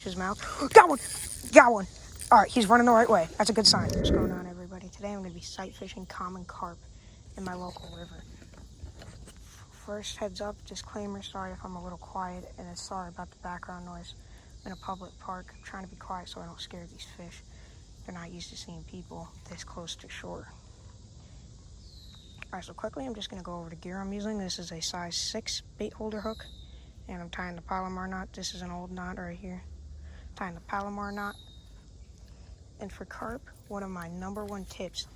His mouth. Got one! Got one! Alright, he's running the right way. That's a good sign. What's going on, everybody? Today I'm going to be sight fishing common carp in my local river. First, heads up, disclaimer, sorry if I'm a little quiet, and then sorry about the background noise. I'm in a public park. I'm trying to be quiet so I don't scare these fish. They're not used to seeing people this close to shore. Alright, so quickly I'm just going to go over the gear I'm using. This is a size 6 bait holder hook, and I'm tying the Palomar knot. This is an old knot right here. Tying the Palomar knot. And for carp, one of my number one tips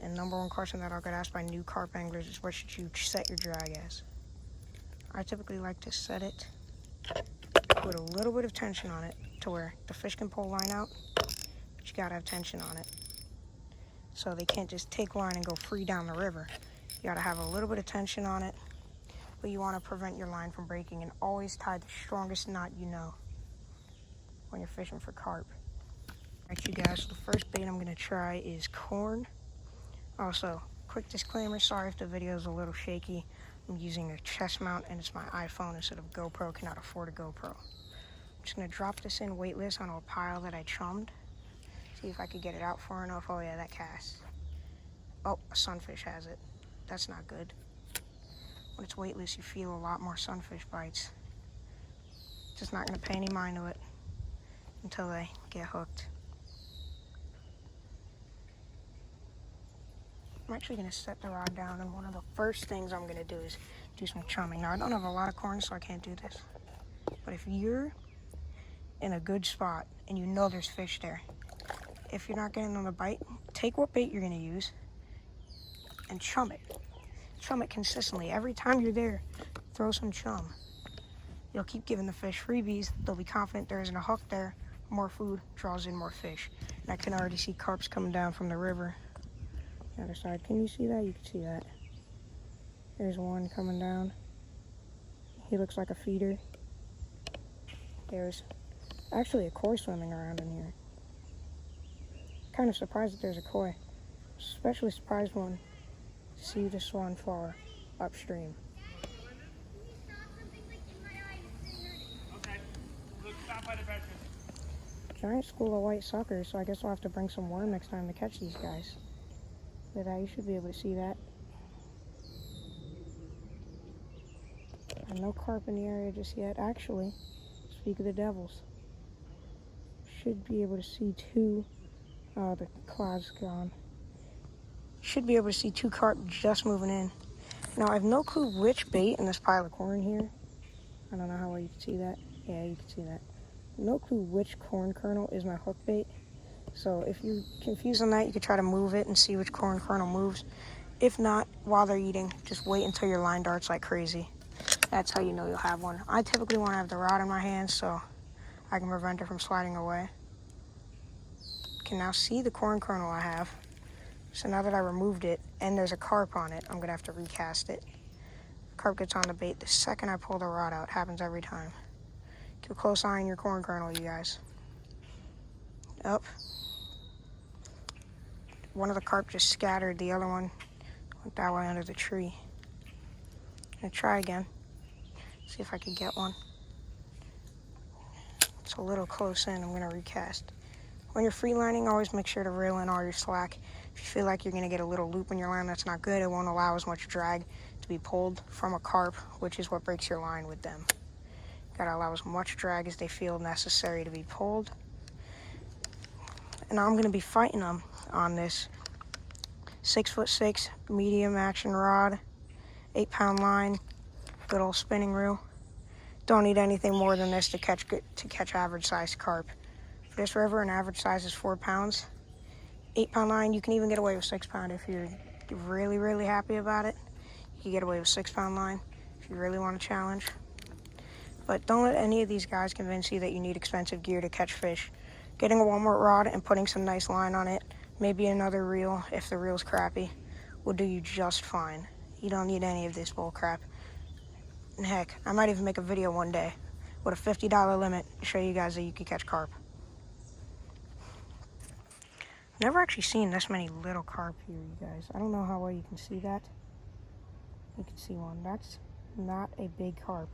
and number one question that I'll get asked by new carp anglers is what should you set your drag as? I typically like to set it with a little bit of tension on it to where the fish can pull line out, but you gotta have tension on it. So they can't just take line and go free down the river. You gotta have a little bit of tension on it, but you wanna prevent your line from breaking, and always tie the strongest knot you know when you're fishing for carp. Alright, you guys, the first bait I'm gonna try is corn. Also, quick disclaimer, sorry if the video is a little shaky. I'm using a chest mount and it's my iPhone instead of GoPro. Cannot afford a GoPro. I'm just gonna drop this in weightless on a pile that I chummed. See if I could get it out far enough. Oh yeah, that casts. Oh, a sunfish has it. That's not good. When it's weightless, you feel a lot more sunfish bites. Just not gonna pay any mind to it until they get hooked. I'm actually going to set the rod down, and one of the first things I'm going to do is do some chumming. Now, I don't have a lot of corn, so I can't do this. But if you're in a good spot and you know there's fish there, if you're not getting them to bite, take what bait you're going to use and chum it. Chum it consistently. Every time you're there, throw some chum. You'll keep giving the fish freebies. They'll be confident there isn't a hook there. More food draws in more fish. And I can already see carps coming down from the river. The other side, can you see that? You can see that. There's one coming down. He looks like a feeder. There's actually a koi swimming around in here. Kind of surprised that there's a koi. Especially surprised when to see the swan far upstream. Giant school of white suckers, so I guess I'll have to bring some worm next time to catch these guys. Look at that, you should be able to see that. And no carp in the area just yet. Actually, speak of the devils. Should be able to see two. Oh, the cloud's gone. Should be able to see two carp just moving in. Now, I have no clue which bait in this pile of corn here. I don't know how well you can see that. Yeah, you can see that. No clue which corn kernel is my hook bait. So if you're confused on that, you could try to move it and see which corn kernel moves. If not, while they're eating, just wait until your line darts like crazy. That's how you know you'll have one. I typically want to have the rod in my hand so I can prevent it from sliding away. You can now see the corn kernel I have. So now that I removed it and there's a carp on it, I'm going to have to recast it. Carp gets on the bait the second I pull the rod out. It happens every time. Keep a close eye on your corn kernel, you guys. Up. One of the carp just scattered, the other one went that way under the tree. I'm gonna try again, see if I can get one. It's a little close in, I'm gonna recast. When you're free lining, always make sure to reel in all your slack. If you feel like you're gonna get a little loop in your line, that's not good. It won't allow as much drag to be pulled from a carp, which is what breaks your line with them. Gotta allow as much drag as they feel necessary to be pulled. And I'm gonna be fighting them on this 6'6" medium action rod, 8-pound line, good old spinning reel. Don't need anything more than this to catch average sized carp. For this river, an average size is 4 pounds. 8-pound line, you can even get away with 6-pound if you're really, really happy about it. You can get away with 6-pound line if you really want to challenge. But don't let any of these guys convince you that you need expensive gear to catch fish. Getting a Walmart rod and putting some nice line on it, maybe another reel if the reel's crappy, will do you just fine. You don't need any of this bull crap. And heck, I might even make a video one day with a $50 limit to show you guys that you can catch carp. Never actually seen this many little carp here, you guys. I don't know how well you can see that. You can see one. That's not a big carp.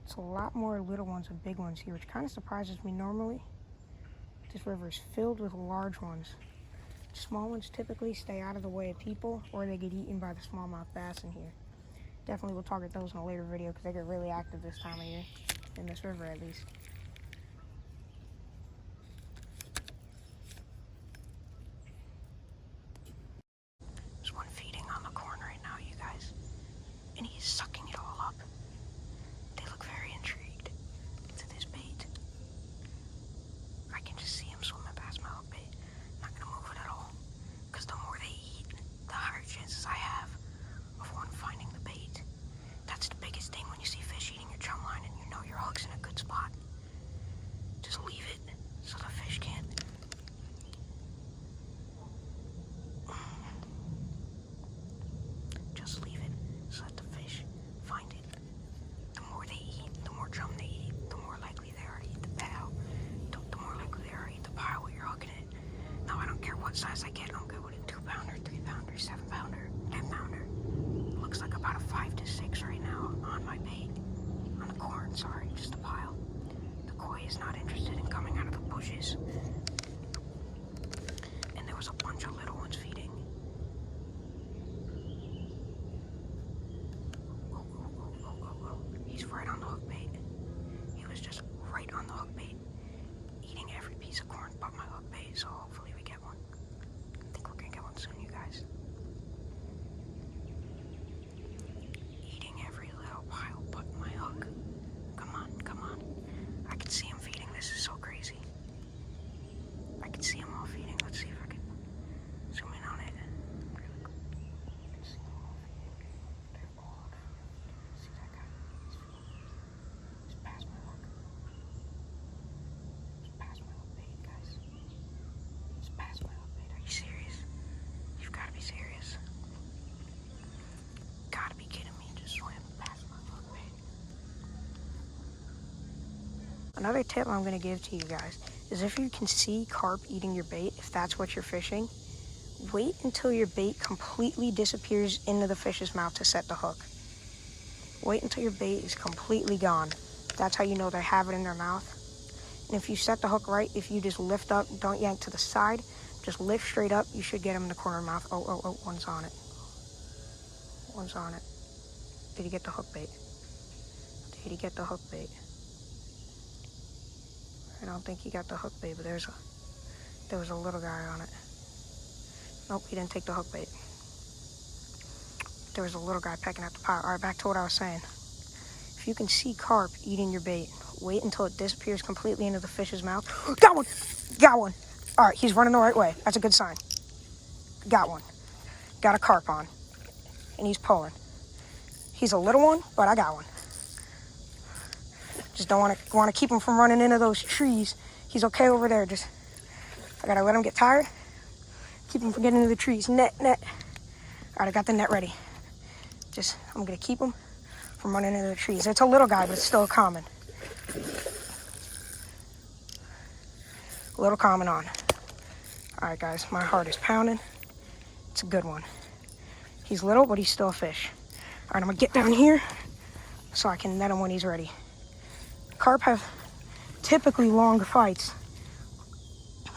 It's a lot more little ones than big ones here, which kind of surprises me. Normally, this river is filled with large ones. Small ones typically stay out of the way of people, or they get eaten by the smallmouth bass in here. Definitely we'll target those in a later video because they get really active this time of year, in this river at least. There's one feeding on the corn right now, you guys, and he's sucking it all up. They look very intrigued to this bait. I can just see him swimming past my hook bait. Not gonna move it at all, because the more they eat, the higher chances I have of one finding the bait. That's the biggest thing when you see fish eating your chum line and you know your hook's in a good spot. Just leave it so the fish can't. Just leave it so that the fish find it. The more they eat, the more chum they eat, the more likely they are to eat the pile. The more likely they are to eat the pile where you're hooking it. Now I don't care what size I get. I'm good with a 2-pounder, 3-pounder, 7-pounder, 10-pounder. Looks like about a 5 to 6 right now on my bait. On the corn, sorry, just a pile. The koi is not interested in coming out of the bushes. And there was a bunch of little ones feeding. He's right on the hook bait. He was just right on the hook bait, eating every piece of corn but my hook bait, so hopefully we get one. I think we're gonna get one soon, you guys. Eating every little pile but my hook. Come on, come on. I can see him feeding. This is so crazy. I can see him all feeding. Let's see if I can zoom in on it. See that guy? He's past my hook. He's past my hook bait, guys. He's past my hook bait. Are you serious? You've got to be serious. Gotta be kidding me. Just swam past my hook bait. Another tip I'm going to give to you guys is if you can see carp eating your bait, if that's what you're fishing, wait until your bait completely disappears into the fish's mouth to set the hook. Wait until your bait is completely gone. That's how you know they have it in their mouth. And if you set the hook right, if you just lift up, don't yank to the side, just lift straight up, you should get them in the corner of the mouth. Oh, one's on it. One's on it. Did he get the hook bait? Did he get the hook bait? I don't think he got the hook bait, but there was a little guy on it. Nope, he didn't take the hook bait. There was a little guy pecking at the pile. All right, back to what I was saying. If you can see carp eating your bait, wait until it disappears completely into the fish's mouth. Got one! Got one! All right, he's running the right way. That's a good sign. Got one. Got a carp on. And he's pulling. He's a little one, but I got one. Just don't want to keep him from running into those trees. He's okay over there. Just, I gotta let him get tired. Keep him from getting into the trees. Net. All right, I got the net ready. I'm gonna keep him from running into the trees. It's a little guy, but it's still common. A little common on. All right, guys, my heart is pounding. It's a good one. He's little, but he's still a fish. All right, I'm gonna get down here so I can net him when he's ready. Carp have typically long fights,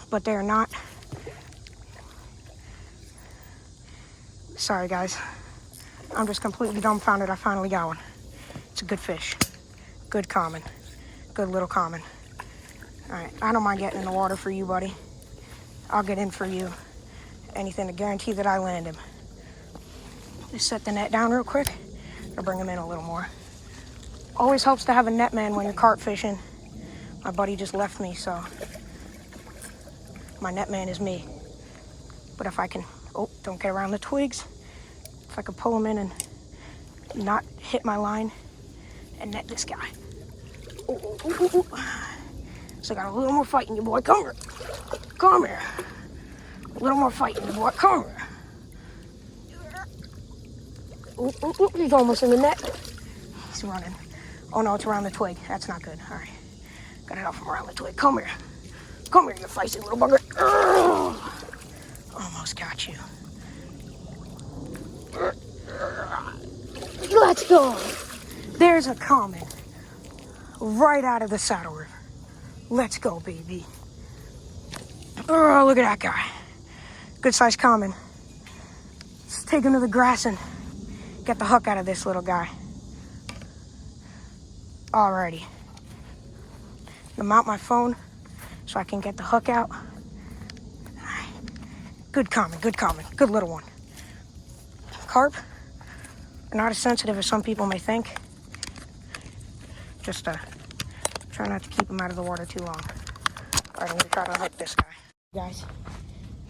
but they're not. Sorry, guys. I'm just completely dumbfounded. I finally got one. It's a good fish. Good common. Good little common. All right, I don't mind getting in the water for you, buddy. I'll get in for you. Anything to guarantee that I land him. Just set the net down real quick. I'll bring him in a little more. Always helps to have a net man when you're carp fishing. My buddy just left me, so my net man is me. But if I can, don't get around the twigs. If I could pull him in and not hit my line and net this guy. So I got a little more fight in you, boy. Come here. Come here. A little more fight in you, boy. Come here. He's almost in the net. He's running. Oh no, it's around the twig. That's not good. All right. Got it out from around the twig. Come here. Come here, you feisty little bugger. Almost got you. Let's go. There's a common. right out of the Saddle River. Let's go, baby. Oh, look at that guy. Good sized common. Let's take him to the grass and get the hook out of this little guy. Alrighty. I'm gonna mount my phone so I can get the hook out. Good common, good little one. Carp are not as sensitive as some people may think. Just try not to keep them out of the water too long. All right, I'm gonna try to hook this guy. Guys,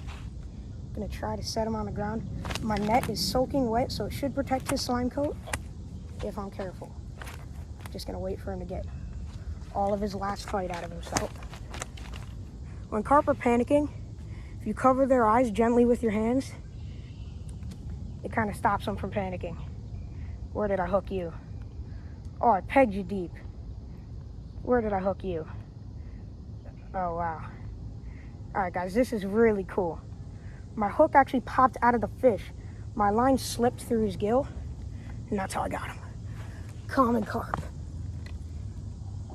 I'm gonna try to set him on the ground. My net is soaking wet, so it should protect his slime coat if I'm careful. Just gonna wait for him to get all of his last fight out of himself. When carp are panicking, if you cover their eyes gently with your hands, it kind of stops them from panicking. Where did I hook you? Oh, I pegged you deep. Where did I hook you? Oh, wow. All right, guys, this is really cool. My hook actually popped out of the fish. My line slipped through his gill, and that's how I got him. Common carp.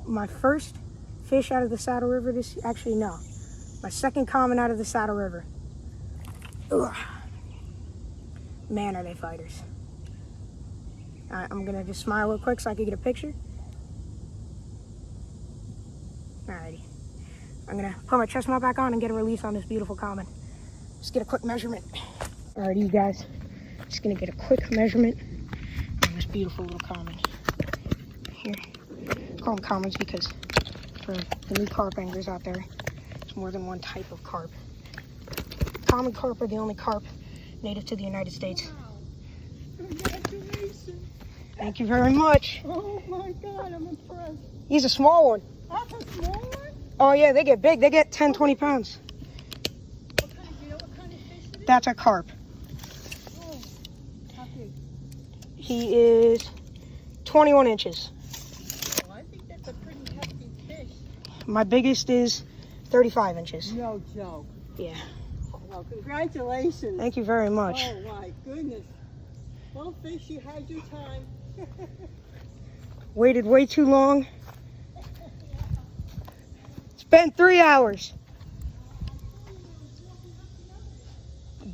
My first fish out of the Saddle River my second common out of the Saddle River. Ugh. Man, are they fighters. All right, I'm gonna just smile real quick so I can get a picture. Alrighty. I'm gonna put my chest mount back on and get a release on this beautiful common. Just get a quick measurement. Alrighty, you guys. Just gonna get a quick measurement on this beautiful little common. Here. I call them commons because for the new carp anglers out there, there's more than one type of carp. Common carp are the only carp native to the United States. Wow. Congratulations. Thank you very much. Oh my God, I'm impressed. He's a small one. That's a small one? Oh yeah, they get big. They get 10, 20 pounds. What kind of fish it is? That's a carp. Oh, how big? He is 21 inches. Oh, I think that's a pretty hefty fish. My biggest is 35 inches. No joke. Yeah. Well, congratulations. Thank you very much. Oh my goodness. Well, fish, you had your time. Waited way too long. It's been 3 hours.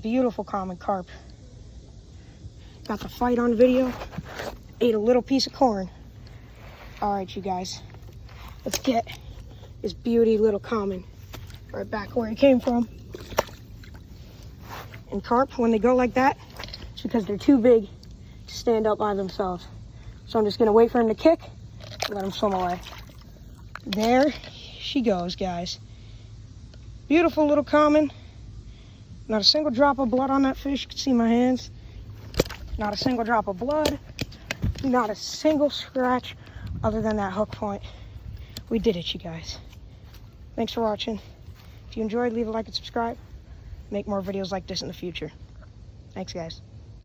Beautiful common carp. Got the fight on video. Ate a little piece of corn. All right, you guys. Let's get this beauty little common right back where he came from. And carp, when they go like that, it's because they're too big to stand up by themselves. So I'm just gonna wait for him to kick and let him swim away. There she goes, guys. Beautiful little common. Not a single drop of blood on that fish. You can see my hands. Not a single drop of blood. Not a single scratch other than that hook point. We did it, you guys. Thanks for watching. If you enjoyed, leave a like and subscribe. Make more videos like this in the future. Thanks, guys.